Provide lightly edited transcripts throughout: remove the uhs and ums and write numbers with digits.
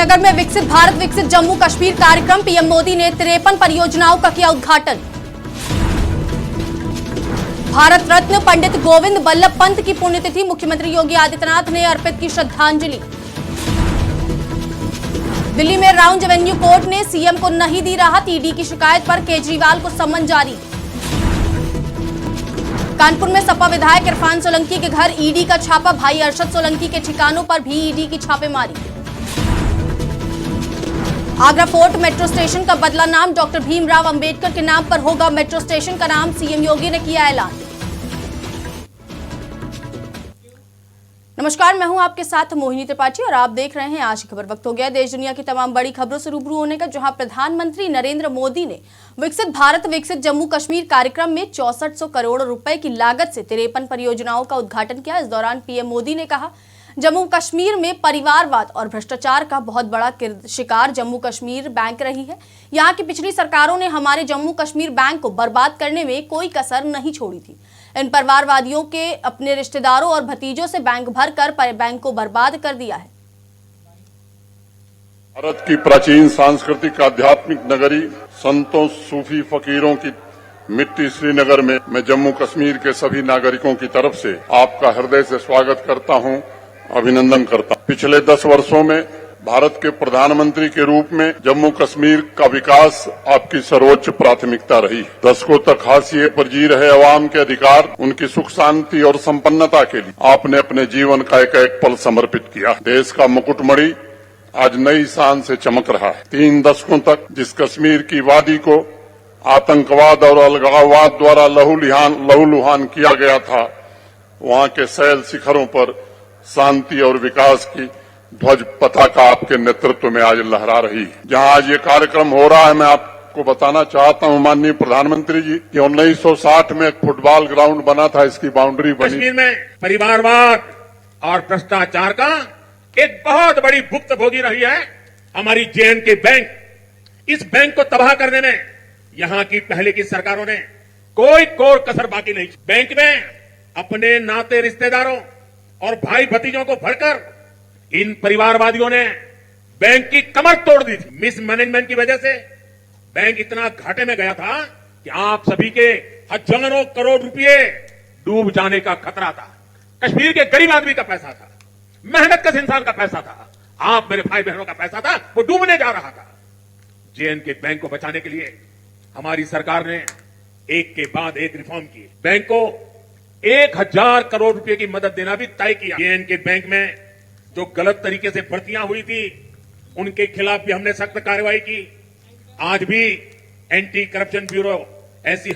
श्रीनगर में विकसित भारत विकसित जम्मू कश्मीर कार्यक्रम, पीएम मोदी ने 53 परियोजनाओं का किया उद्घाटन। भारत रत्न पंडित गोविंद बल्लभ पंत की पुण्यतिथि, मुख्यमंत्री योगी आदित्यनाथ ने अर्पित की श्रद्धांजलि। दिल्ली में राउंड एवेन्यू कोर्ट ने सीएम को नहीं दी राहत, ईडी की शिकायत पर केजरीवाल को सम्मन जारी। कानपुर में सपा विधायक इरफान सोलंकी के घर ईडी का छापा, भाई अरशद सोलंकी के ठिकानों पर भी ईडी की छापेमारी। आगरा फोर्ट मेट्रो स्टेशन का बदला नाम, डॉक्टर भीमराव अंबेडकर के नाम पर होगा मेट्रो स्टेशन का नाम, सीएम योगी ने किया ऐलान। नमस्कार, मैं हूं आपके साथ मोहिनी त्रिपाठी और आप देख रहे हैं आज की खबर। वक्त हो गया देश दुनिया की तमाम बड़ी खबरों से रूबरू होने का, जहां प्रधानमंत्री नरेंद्र मोदी ने विकसित भारत विकसित जम्मू कश्मीर कार्यक्रम में 6400 करोड़ रुपए की लागत से 53 परियोजनाओं का उद्घाटन किया। इस दौरान पीएम मोदी ने कहा, जम्मू कश्मीर में परिवारवाद और भ्रष्टाचार का बहुत बड़ा शिकार जम्मू कश्मीर बैंक रही है। यहाँ की पिछली सरकारों ने हमारे जम्मू कश्मीर बैंक को बर्बाद करने में कोई कसर नहीं छोड़ी थी। इन परिवारवादियों के अपने रिश्तेदारों और भतीजों से बैंक भर कर बैंक को बर्बाद कर दिया है। भारत की प्राचीन सांस्कृतिक आध्यात्मिक नगरी, संतों सूफी फकीरों की मिट्टी श्रीनगर में मैं जम्मू कश्मीर के सभी नागरिकों की तरफ से आपका हृदय से स्वागत करता हूं, अभिनंदन करता हूं। पिछले 10 वर्षों में भारत के प्रधानमंत्री के रूप में जम्मू कश्मीर का विकास आपकी सर्वोच्च प्राथमिकता रही। दशकों तक हाशिए पर जी रहे अवाम के अधिकार, उनकी सुख शांति और संपन्नता के लिए आपने अपने जीवन का एक एक पल समर्पित किया। देश का मुकुटमणि आज नई शान से चमक रहा है। 3 दशकों तक जिस कश्मीर की वादी को आतंकवाद और अलगाववाद द्वारा लहूलुहान किया गया था, वहां के शैल शिखरों पर शांति और विकास की ध्वज पताका आपके नेतृत्व में आज लहरा रही है। जहां आज ये कार्यक्रम हो रहा है, मैं आपको बताना चाहता हूं माननीय प्रधानमंत्री जी कि 1960 में एक फुटबॉल ग्राउंड बना था, इसकी बाउंड्री बनी। कश्मीर में परिवारवाद और भ्रष्टाचार का एक बहुत बड़ी भुक्तभोगी रही है हमारी जे.एंड.के बैंक। इस बैंक को तबाह करने में यहां की पहले की सरकारों ने कोई कोर कसर बाकी नहीं। बैंक में अपने नाते रिश्तेदारों और भाई भतीजों को भरकर इन परिवारवादियों ने बैंक की कमर तोड़ दी थी। मिसमैनेजमेंट की वजह से बैंक इतना घाटे में गया था कि आप सभी के हजारों करोड़ रुपए डूब जाने का खतरा था। कश्मीर के गरीब आदमी का पैसा था, मेहनत कश इंसान का पैसा था, आप मेरे भाई बहनों का पैसा था, वो डूबने जा रहा था। जे.एंड.के बैंक को बचाने के लिए हमारी सरकार ने एक के बाद एक रिफॉर्म किए। बैंक को 1000 करोड़ रुपए की मदद देना भी तय किया। जे.एंड.के बैंक में जो गलत तरीके से भर्तियां हुई थी, उनके खिलाफ भी हमने सख्त कार्रवाई की। आज भी एंटी करप्शन ब्यूरो ऐसी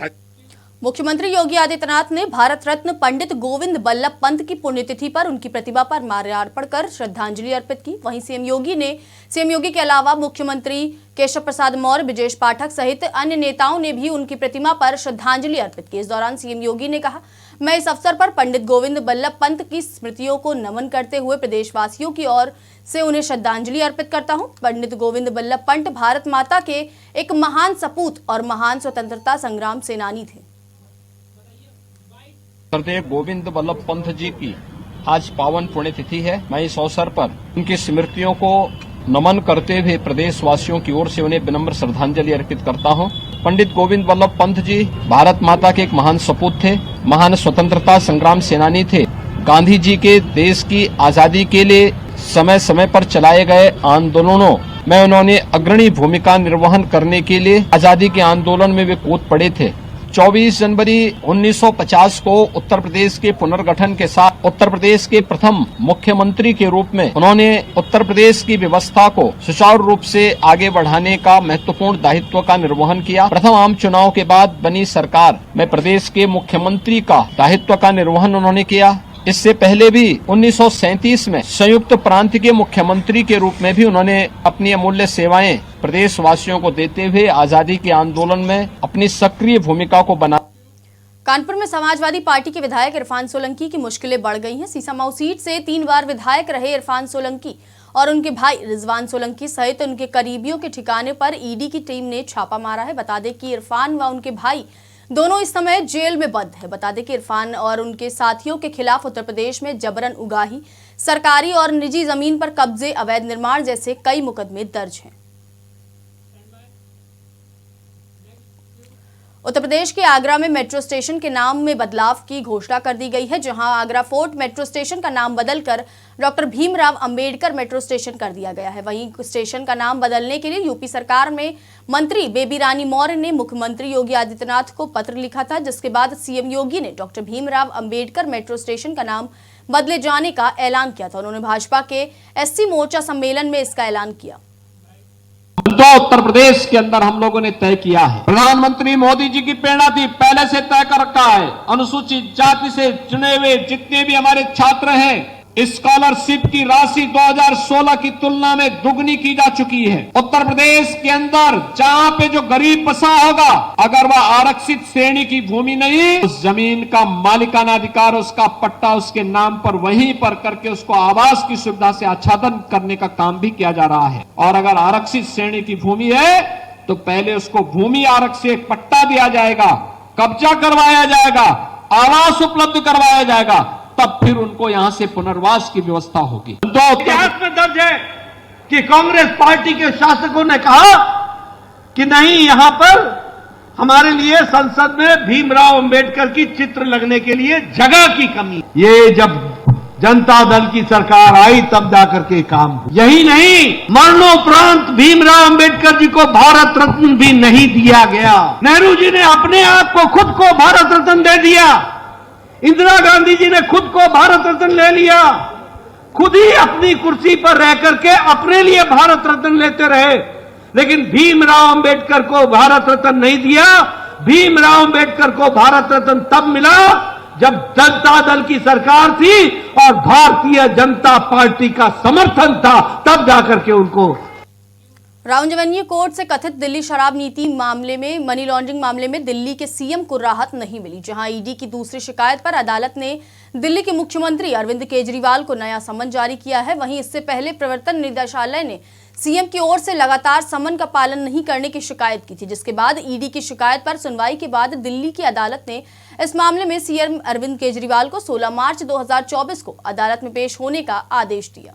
मुख्यमंत्री योगी आदित्यनाथ ने भारत रत्न पंडित गोविंद बल्लभ पंत की पुण्यतिथि पर उनकी प्रतिमा पर माल्यार्पण कर श्रद्धांजलि अर्पित की। वहीं सीएम योगी के अलावा मुख्यमंत्री केशव प्रसाद मौर्य, ब्रजेश पाठक सहित अन्य नेताओं ने भी उनकी प्रतिमा पर श्रद्धांजलि अर्पित की। इस दौरान सीएम योगी ने कहा, मैं इस अवसर पर पंडित गोविंद बल्लभ पंत की स्मृतियों को नमन करते हुए प्रदेशवासियों की ओर से उन्हें श्रद्धांजलि अर्पित करता हूं। पंडित गोविंद बल्लभ पंत भारत माता के एक महान सपूत और महान स्वतंत्रता संग्राम सेनानी थे। सरदेव गोविंद बल्लभ पंत जी की आज पावन पुण्यतिथि है। मैं इस अवसर पर उनकी स्मृतियों को नमन करते हुए प्रदेशवासियों की ओर से उन्हें विनम्र श्रद्धांजलि अर्पित करता हूं। पंडित गोविंद बल्लभ पंत जी भारत माता के एक महान सपूत थे, महान स्वतंत्रता संग्राम सेनानी थे। गांधी जी के देश की आजादी के लिए समय समय पर चलाए गए आंदोलनों में उन्होंने अग्रणी भूमिका निर्वहन करने के लिए आजादी के आंदोलन में वे कूद पड़े थे। 24 जनवरी 1950 को उत्तर प्रदेश के पुनर्गठन के साथ उत्तर प्रदेश के प्रथम मुख्यमंत्री के रूप में उन्होंने उत्तर प्रदेश की व्यवस्था को सुचारू रूप से आगे बढ़ाने का महत्वपूर्ण दायित्व का निर्वहन किया। प्रथम आम चुनाव के बाद बनी सरकार में प्रदेश के मुख्यमंत्री का दायित्व का निर्वहन उन्होंने किया। इससे पहले भी 1937 में संयुक्त प्रांत के मुख्यमंत्री के रूप में भी उन्होंने अपनी अमूल्य सेवाएं प्रदेशवासियों को देते हुए आजादी के आंदोलन में अपनी सक्रिय भूमिका को बना। कानपुर में समाजवादी पार्टी के विधायक इरफान सोलंकी की मुश्किलें बढ़ गई हैं। सीसामऊ सीट से 3 बार विधायक रहे इरफान सोलंकी और उनके भाई रिजवान सोलंकी सहित उनके करीबियों के ठिकाने पर ईडी की टीम ने छापा मारा है। बता दें कि इरफान व उनके भाई दोनों इस समय जेल में बंद है। बता दें कि इरफान और उनके साथियों के खिलाफ उत्तर प्रदेश में जबरन उगाही, सरकारी और निजी जमीन पर कब्जे, अवैध निर्माण जैसे कई मुकदमे दर्ज हैं। उत्तर प्रदेश के आगरा में मेट्रो स्टेशन के नाम में बदलाव की घोषणा कर दी गई है, जहां आगरा फोर्ट मेट्रो स्टेशन का नाम बदलकर doctor Bhimrao Ambedkar metro station कर दिया गया है। वहीं स्टेशन का नाम बदलने के लिए यूपी सरकार में मंत्री बेबी रानी मौर्य ने मुख्यमंत्री योगी आदित्यनाथ को पत्र लिखा था, जिसके बाद सीएम योगी ने doctor Bhimrao Ambedkar metro station का नाम बदले जाने का ऐलान किया था। उन्होंने भाजपा के एससी मोर्चा सम्मेलन में इसका ऐलान किया। तो उत्तर प्रदेश के अंदर हम लोगों ने तय किया है, प्रधानमंत्री मोदी जी की प्रेरणा थी, पहले से तय कर रखा है। अनुसूचित जाति से चुने हुए जितने भी हमारे छात्र हैं, स्कॉलरशिप की राशि 2016 की तुलना में दुगनी की जा चुकी है। उत्तर प्रदेश के अंदर जहां पे जो गरीब बसा होगा, अगर वह आरक्षित श्रेणी की भूमि नहीं, उस जमीन का मालिकाना अधिकार, उसका पट्टा उसके नाम पर वहीं पर करके उसको आवास की सुविधा से आच्छादन करने का काम भी किया जा रहा है। और अगर आरक्षित श्रेणी की भूमि है तो पहले उसको भूमि आरक्षित पट्टा दिया जाएगा, कब्जा करवाया जाएगा, आवास उपलब्ध करवाया जाएगा, तब फिर उनको यहां से पुनर्वास की व्यवस्था होगी। तो इतिहास में दर्ज है कि कांग्रेस पार्टी के शासकों ने कहा कि नहीं, यहां पर हमारे लिए संसद में भीमराव अंबेडकर की चित्र लगने के लिए जगह की कमी। ये जब जनता दल की सरकार आई तब जाकर के काम हुआ। यही नहीं, मरणोपरांत भीमराव अंबेडकर जी को भारत रत्न भी नहीं दिया गया। नेहरू जी ने अपने आप को, खुद को भारत रत्न दे दिया। इंदिरा गांधी जी ने खुद को भारत रत्न ले लिया। खुद ही अपनी कुर्सी पर रह करके अपने लिए भारत रत्न लेते रहे, लेकिन भीमराव अंबेडकर को भारत रत्न नहीं दिया। भीमराव अंबेडकर को भारत रत्न तब मिला जब जनता दल की सरकार थी और भारतीय जनता पार्टी का समर्थन था, तब जाकर के उनको। राउंड रेवेन्यू कोर्ट से कथित दिल्ली शराब नीति मामले में, मनी लॉन्ड्रिंग मामले में दिल्ली के सीएम को राहत नहीं मिली। जहां ईडी की दूसरी शिकायत पर अदालत ने दिल्ली के मुख्यमंत्री अरविंद केजरीवाल को नया समन जारी किया है। वहीं इससे पहले प्रवर्तन निदेशालय ने सीएम की ओर से लगातार समन का पालन नहीं करने की शिकायत की थी, जिसके बाद ईडी की शिकायत पर सुनवाई के बाद दिल्ली की अदालत ने इस मामले में सीएम अरविंद केजरीवाल को 16 मार्च 2024 को अदालत में पेश होने का आदेश दिया।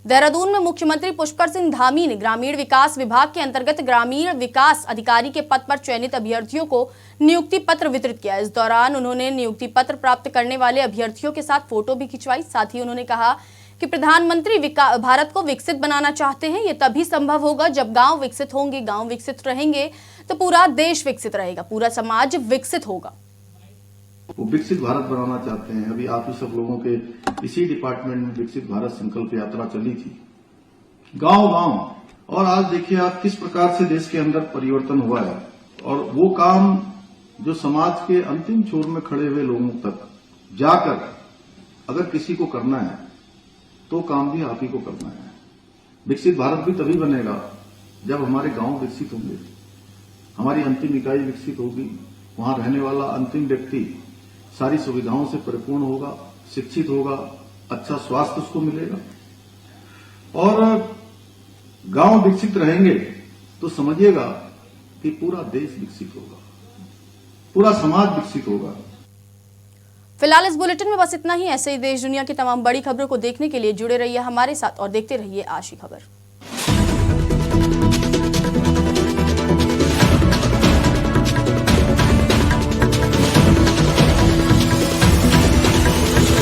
देहरादून में मुख्यमंत्री पुष्कर सिंह धामी ने ग्रामीण विकास विभाग के अंतर्गत ग्रामीण विकास अधिकारी के पद पर चयनित अभ्यर्थियों को नियुक्ति पत्र वितरित किया। इस दौरान उन्होंने नियुक्ति पत्र प्राप्त करने वाले अभ्यर्थियों के साथ फोटो भी खिंचवाई। साथ ही उन्होंने कहा कि प्रधानमंत्री भारत को विकसित बनाना चाहते हैं। ये तभी संभव होगा जब गांव विकसित होंगे, गांव विकसित रहेंगे तो पूरा देश विकसित रहेगा, पूरा समाज विकसित होगा। वो विकसित भारत बनाना चाहते हैं। अभी आप ही सब लोगों के इसी डिपार्टमेंट में विकसित भारत संकल्प यात्रा चली थी, गांव गांव, और आज देखिए आप किस प्रकार से देश के अंदर परिवर्तन हुआ है। और वो काम जो समाज के अंतिम छोर में खड़े हुए लोगों तक जाकर अगर किसी को करना है तो काम भी आप ही को करना है। विकसित भारत भी तभी बनेगा जब हमारे गांव विकसित होंगे, हमारी अंतिम इकाई विकसित होगी, वहां रहने वाला अंतिम व्यक्ति सारी सुविधाओं से परिपूर्ण होगा, शिक्षित होगा, अच्छा स्वास्थ्य उसको मिलेगा। और गांव विकसित रहेंगे तो समझिएगा कि पूरा देश विकसित होगा, पूरा समाज विकसित होगा। फिलहाल इस बुलेटिन में बस इतना ही। ऐसे ही देश दुनिया की तमाम बड़ी खबरों को देखने के लिए जुड़े रहिए हमारे साथ और देखते रहिए आज की खबर।